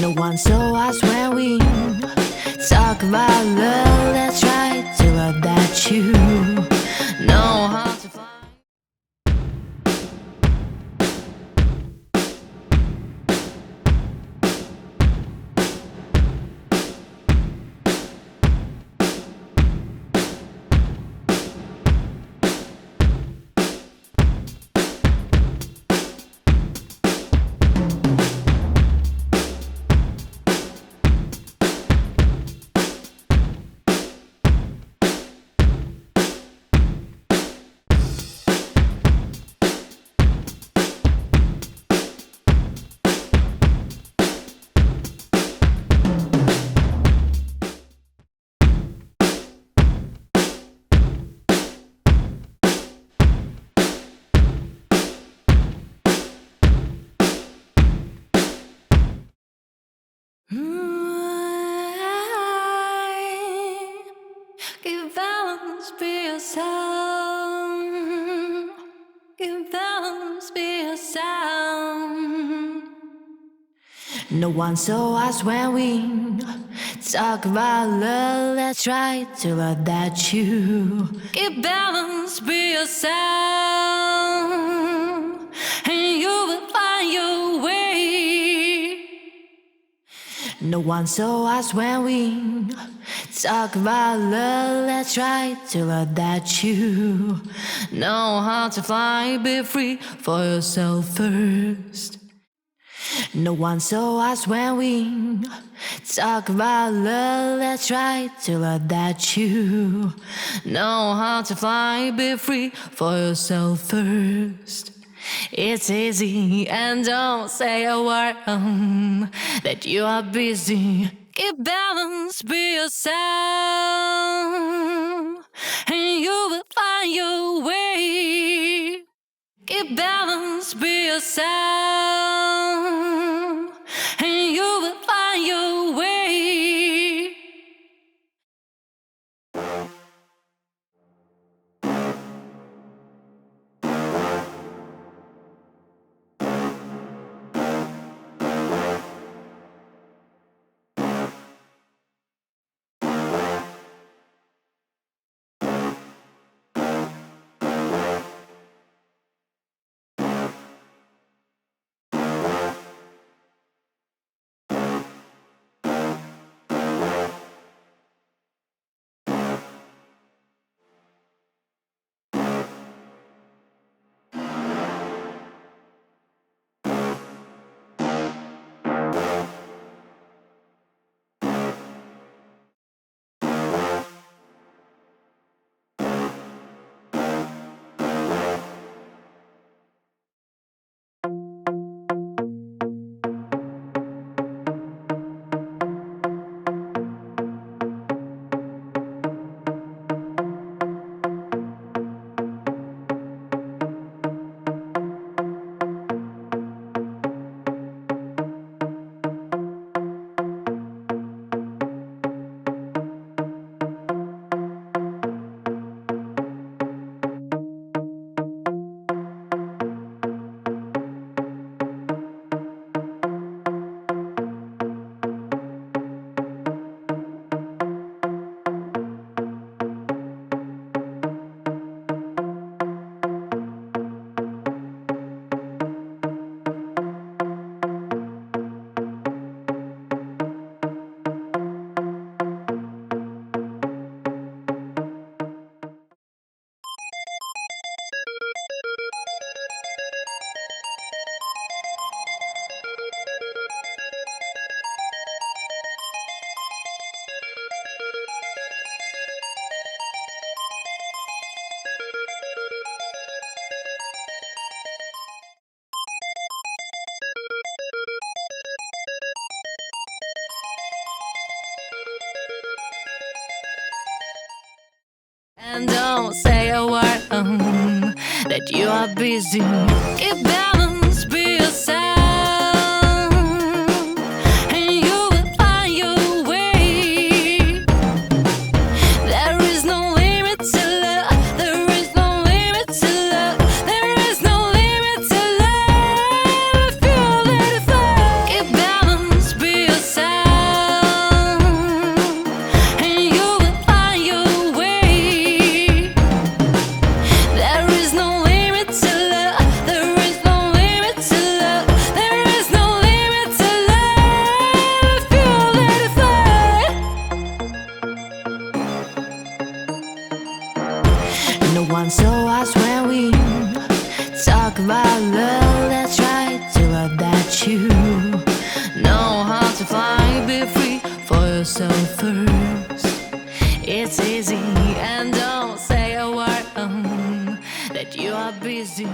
No one saw us when we talk about love. Let's try to love that you know how to fly. Give balance, be yourself. Give balance, be yourself. No one saw us when we talk about love. Let's try to love that you. Give balance, be yourself, and you will find your way. No one saw us when we talk about love. Let's try to love that you know how to fly, be free for yourself first. No one saw us when we talk about love. Let's try to love that you know how to fly, be free for yourself first. It's easy, and don't say a word that you are busy. Keep balance, be yourself, and you will find your way. Keep balance, be yourself, and you will find your way. And don't say a word that you are busy. Keep balance, be yourself, and you will find your way. There is no limit to love. There is no limit to love. There is no limit to love. one saw us when we talk about love. Let's try to love that you know how to fly, be free for yourself first. It's easy, and don't say a word that you are busy.